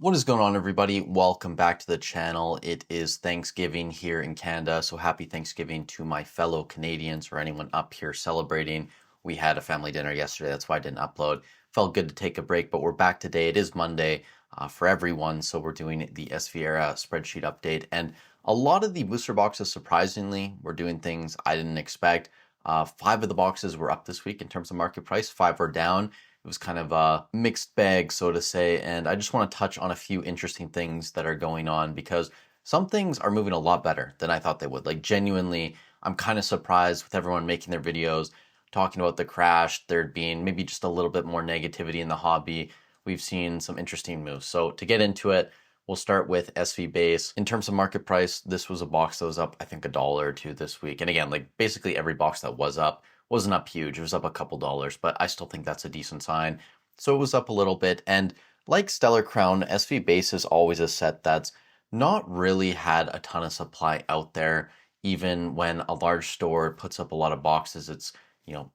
What is going on, everybody? Welcome back to the channel. It is Thanksgiving here in Canada, so happy Thanksgiving to my fellow Canadians or anyone up here celebrating. We had a family dinner yesterday, that's why I didn't upload. Felt good to take a break, but we're back today. It is Monday for everyone, so we're doing the SVera spreadsheet update. And a lot of the booster boxes, surprisingly, were doing things I didn't expect. 5 of the boxes were up this week in terms of market price, 5 were down. It was kind of a mixed bag, so to say, and I just want to touch on a few interesting things that are going on because some things are moving a lot better than I thought they would. Like, genuinely, I'm kind of surprised with everyone making their videos talking about the crash, there being maybe just a little bit more negativity in the hobby. We've seen some interesting moves. So to get into it, we'll start with SV Base. In terms of market price, this was a box that was up, I think, $1 or $2 this week. And again, like basically every box that was up wasn't up huge. It was up a couple dollars, but I still think that's a decent sign. So it was up a little bit. And like Stellar Crown, SV Base is always a set that's not really had a ton of supply out there. Even when a large store puts up a lot of boxes, it's,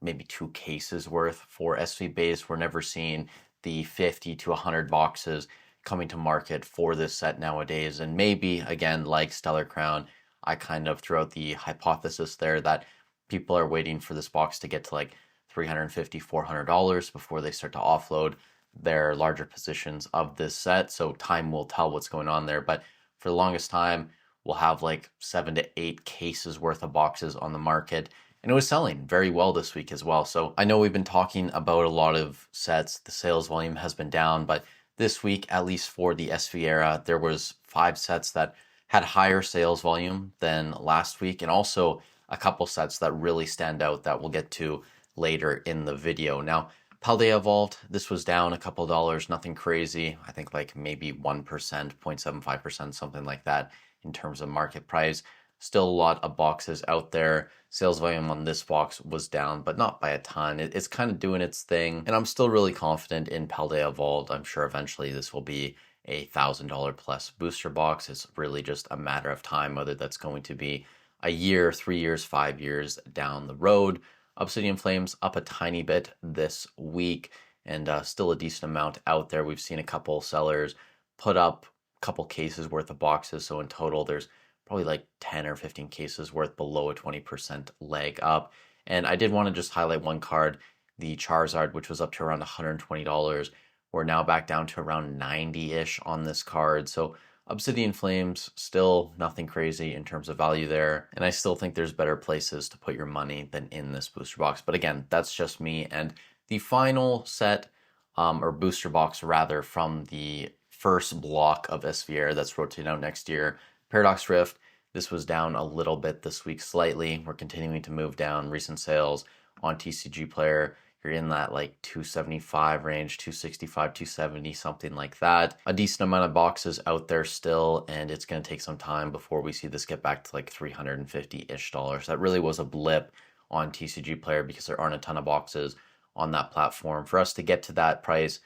maybe 2 cases worth for SV Base. We're never seeing the 50 to 100 boxes coming to market for this set nowadays. And maybe, again, like Stellar Crown, I kind of threw out the hypothesis there that people are waiting for this box to get to like $350, $400 before they start to offload their larger positions of this set. So time will tell what's going on there. But for the longest time, we'll have like 7 to 8 cases worth of boxes on the market. And it was selling very well this week as well. So I know we've been talking about a lot of sets. The sales volume has been down, but this week, at least for the SVera, there was 5 sets that had higher sales volume than last week, and also a couple sets that really stand out that we'll get to later in the video. Now, Paldea Evolved, this was down a couple dollars, nothing crazy. I think like maybe 1%, 0.75%, something like that in terms of market price. Still a lot of boxes out there. Sales volume on this box was down, but not by a ton. It's kind of doing its thing, and I'm still really confident in Paldea Evolved. I'm sure eventually this will be a $1,000 plus booster box. It's really just a matter of time, whether that's going to be a year, 3 years, 5 years down the road. Obsidian Flames up a tiny bit this week, and still a decent amount out there. We've seen a couple sellers put up a couple cases worth of boxes, so in total there's probably like 10 or 15 cases worth below a 20% leg up. And I did want to just highlight one card, the Charizard, which was up to around $120. We're now back down to around 90-ish on this card. So Obsidian Flames, still nothing crazy in terms of value there. And I still think there's better places to put your money than in this booster box. But again, that's just me. And the final set, or booster box rather, from the first block of SVR that's rotating out next year, Paradox Rift, this was down a little bit this week slightly. We're continuing to move down. Recent sales on TCG Player, you're in that like 275 range, 265, 270, something like that. A decent amount of boxes out there still, and it's going to take some time before we see this get back to like $350-ish. That really was a blip on TCG Player because there aren't a ton of boxes on that platform. For us to get to that price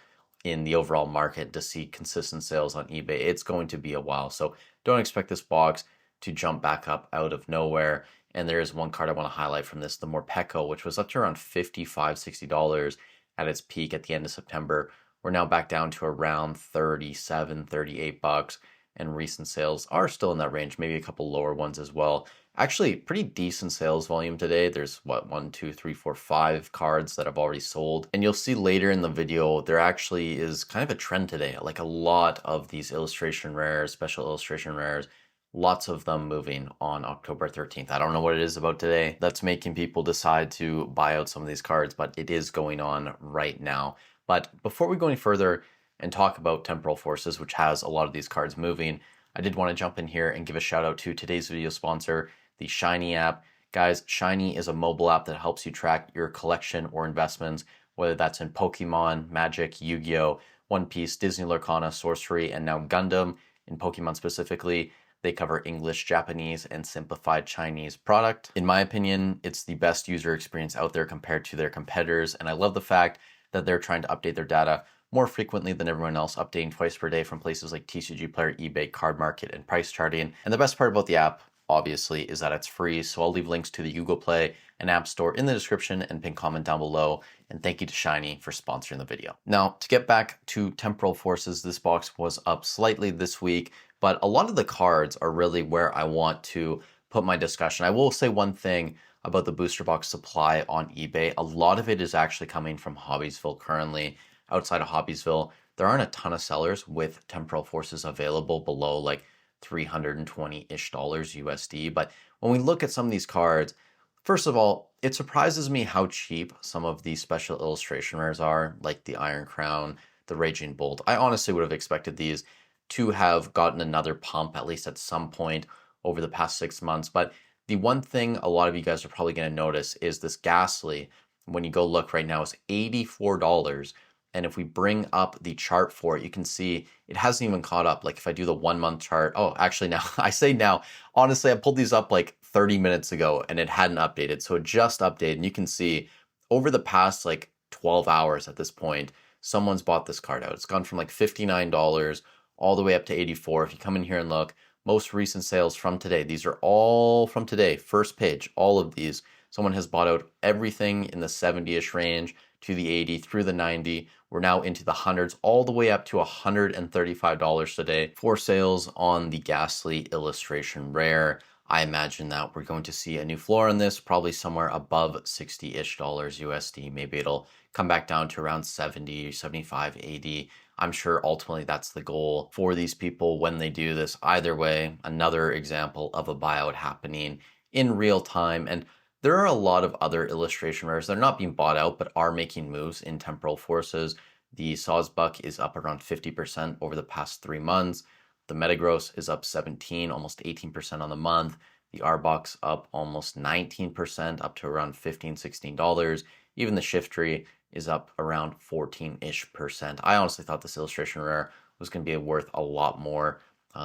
in the overall market to see consistent sales on eBay, it's going to be a while. So don't expect this box to jump back up out of nowhere. And there is one card I want to highlight from this, the Morpeko, which was up to around $55, $60 at its peak at the end of September. We're now back down to around 37, 38 bucks, and recent sales are still in that range, maybe a couple lower ones as well. Actually, pretty decent sales volume today. There's what, 1, 2, 3, 4, 5 cards that have already sold. And you'll see later in the video, there actually is kind of a trend today. Like a lot of these illustration rares, special illustration rares, lots of them moving on October 13th. I don't know what it is about today that's making people decide to buy out some of these cards, but it is going on right now. But before we go any further and talk about Temporal Forces, which has a lot of these cards moving, I did want to jump in here and give a shout out to today's video sponsor, the Shiny app. Guys, Shiny is a mobile app that helps you track your collection or investments, whether that's in Pokemon, Magic, Yu-Gi-Oh!, One Piece, Disney Lorcana, Sorcery, and now Gundam. In Pokemon specifically, they cover English, Japanese, and simplified Chinese product. In my opinion, it's the best user experience out there compared to their competitors, and I love the fact that they're trying to update their data more frequently than everyone else, updating twice per day from places like TCG Player, eBay, Card Market, and price charting. And the best part about the app, obviously, is that it's free. So I'll leave links to the Google Play and App Store in the description and pin comment down below. And thank you to Shiny for sponsoring the video. Now, to get back to Temporal Forces, this box was up slightly this week, but a lot of the cards are really where I want to put my discussion. I will say one thing about the booster box supply on eBay. A lot of it is actually coming from Hobbiesville currently. Outside of Hobbiesville, there aren't a ton of sellers with Temporal Forces available below like $320-ish USD. But when we look at some of these cards, first of all, it surprises me how cheap some of these special illustration rares are, like the Iron Crown, the Raging Bolt. I honestly would have expected these to have gotten another pump, at least at some point over the past 6 months. But the one thing a lot of you guys are probably going to notice is this Ghastly, when you go look right now, is $84. And if we bring up the chart for it, you can see it hasn't even caught up. Like if I do the 1 month chart, oh, actually now, I say now, honestly, I pulled these up like 30 minutes ago and it hadn't updated. So it just updated, and you can see over the past like 12 hours at this point, someone's bought this card out. It's gone from like $59 all the way up to 84. If you come in here and look, most recent sales from today, these are all from today, first page, all of these. Someone has bought out everything in the 70-ish range to the 80 through the 90. We're now into the hundreds, all the way up to $135 today for sales on the Ghastly illustration rare. I imagine that we're going to see a new floor on this, probably somewhere above $60-ish USD. Maybe it'll come back down to around 70, 75, 80. I'm sure ultimately that's the goal for these people when they do this. Either way, another example of a buyout happening in real time. And there are a lot of other illustration rares that are not being bought out, but are making moves in Temporal Forces. The Sawsbuck is up around 50% over the past 3 months. The Metagross is up 17, almost 18% on the month. The Arbok's up almost 19%, up to around $15, $16. Even the Shiftry is up around 14-ish percent. I honestly thought this illustration rare was going to be worth a lot more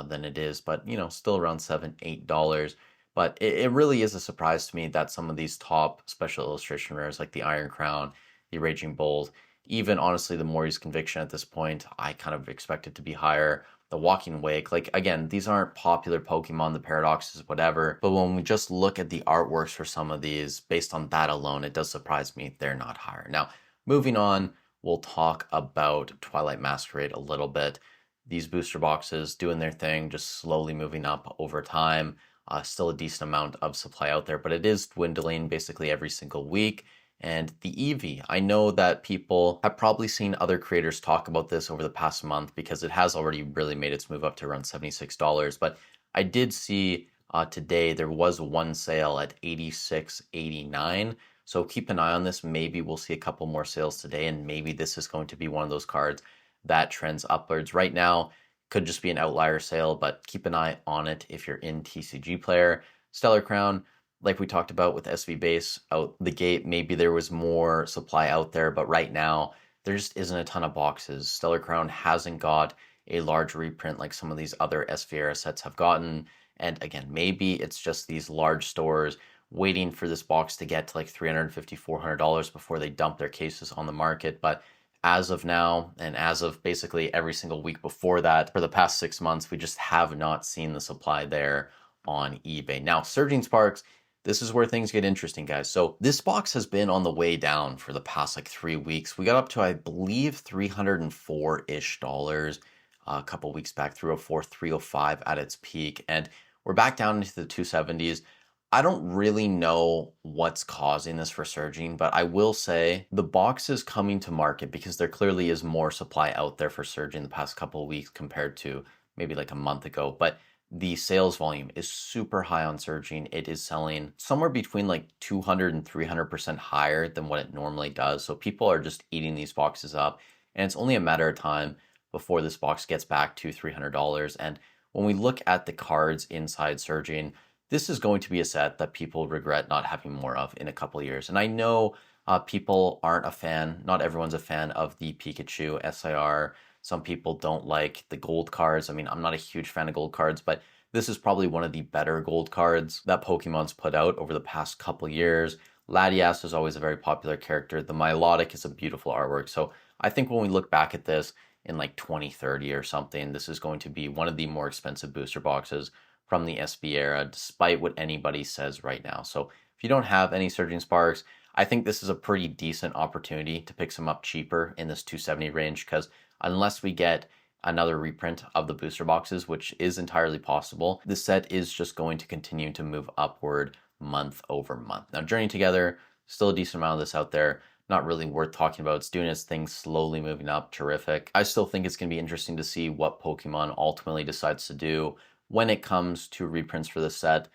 than it is, but you know, still around $7, $8. But it really is a surprise to me that some of these top special illustration rares like the Iron Crown, the Raging Bolt, even honestly the Mori's Conviction at this point, I kind of expect it to be higher. The Walking Wake, like again, these aren't popular Pokemon, the Paradoxes, whatever. But when we just look at the artworks for some of these, based on that alone, it does surprise me they're not higher. Now, moving on, we'll talk about Twilight Masquerade a little bit. These booster boxes doing their thing, just slowly moving up over time. Still a decent amount of supply out there, but it is dwindling basically every single week. And the Eevee, I know that people have probably seen other creators talk about this over the past month because it has already really made its move up to around $76. But I did see today there was one sale at $86.89. So keep an eye on this. Maybe we'll see a couple more sales today, and maybe this is going to be one of those cards that trends upwards. Right now, could just be an outlier sale, but keep an eye on it if you're in TCG Player. Stellar Crown, like we talked about with SV Base out the gate, maybe there was more supply out there, but right now there just isn't a ton of boxes. Stellar Crown hasn't got a large reprint like some of these other SVR sets have gotten. And again, maybe it's just these large stores waiting for this box to get to like $350, $400 before they dump their cases on the market. But as of now, and as of basically every single week before that, for the past 6 months, we just have not seen the supply there on eBay. Now, Surging Sparks, this is where things get interesting, guys. So this box has been on the way down for the past like 3 weeks. We got up to, I believe, $304-ish a couple weeks back, 304, 305 at its peak. And we're back down into the 270s. I don't really know what's causing this for surging, but I will say the box is coming to market because there clearly is more supply out there for surging the past couple of weeks compared to maybe like a month ago. But the sales volume is super high on surging. It is selling somewhere between like 200 and 300% higher than what it normally does. So people are just eating these boxes up, and it's only a matter of time before this box gets back to $300. And when we look at the cards inside surging, this is going to be a set that people regret not having more of in a couple of years. And I know people aren't a fan, not everyone's a fan of the Pikachu SIR. Some people don't like the gold cards. I mean, I'm not a huge fan of gold cards, but this is probably one of the better gold cards that Pokemon's put out over the past couple of years. Latias is always a very popular character. The Milotic is a beautiful artwork. So I think when we look back at this in like 2030 or something, this is going to be one of the more expensive booster boxes from the SB era, despite what anybody says right now. So if you don't have any Surging Sparks, I think this is a pretty decent opportunity to pick some up cheaper in this 270 range, because unless we get another reprint of the booster boxes, which is entirely possible, this set is just going to continue to move upward month over month. Now, Journey Together, still a decent amount of this out there. Not really worth talking about. It's doing its thing, slowly moving up. Terrific. I still think it's going to be interesting to see what Pokemon ultimately decides to do when it comes to reprints for this set.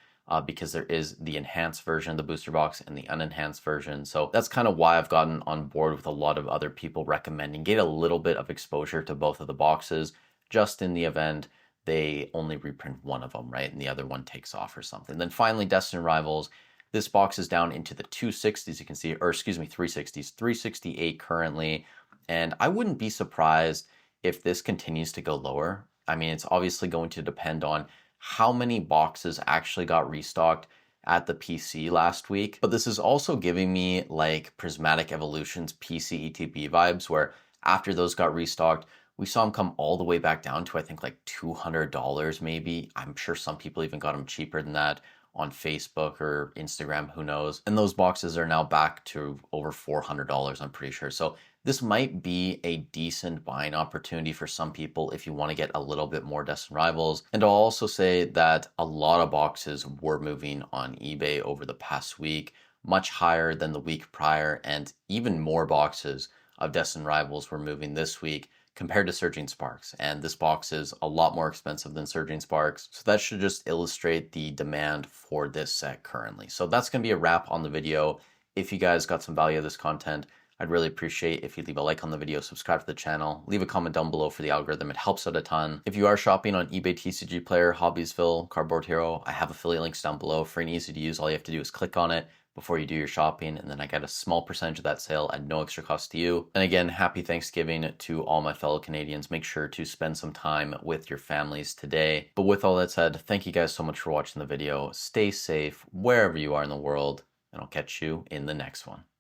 Because there is the enhanced version of the booster box and the unenhanced version. So that's kind of why I've gotten on board with a lot of other people recommending get a little bit of exposure to both of the boxes, just in the event they only reprint one of them, right? And the other one takes off or something. Then finally, Destined Rivals. This box is down into the 260s, you can see, or excuse me, 360s, 368 currently. And I wouldn't be surprised if this continues to go lower. I mean, it's obviously going to depend on how many boxes actually got restocked at the PC last week. But this is also giving me like Prismatic Evolution's PC ETB vibes, where after those got restocked, we saw them come all the way back down to, I think, like $200 maybe. I'm sure some people even got them cheaper than that on Facebook or Instagram, who knows. And those boxes are now back to over $400, I'm pretty sure. So this might be a decent buying opportunity for some people if you want to get a little bit more Destined Rivals. And I'll also say that a lot of boxes were moving on eBay over the past week, much higher than the week prior, and even more boxes of Destined Rivals were moving this week compared to Surging Sparks. And this box is a lot more expensive than Surging Sparks. So that should just illustrate the demand for this set currently. So that's going to be a wrap on the video. If you guys got some value of this content, I'd really appreciate if you leave a like on the video, subscribe to the channel, leave a comment down below for the algorithm. It helps out a ton. If you are shopping on eBay, TCG Player, Hobbiesville, Cardboard Hero, I have affiliate links down below. Free and easy to use. All you have to do is click on it before you do your shopping, and then I get a small percentage of that sale at no extra cost to you. And again, happy Thanksgiving to all my fellow Canadians. Make sure to spend some time with your families today. But with all that said, thank you guys so much for watching the video. Stay safe wherever you are in the world, and I'll catch you in the next one.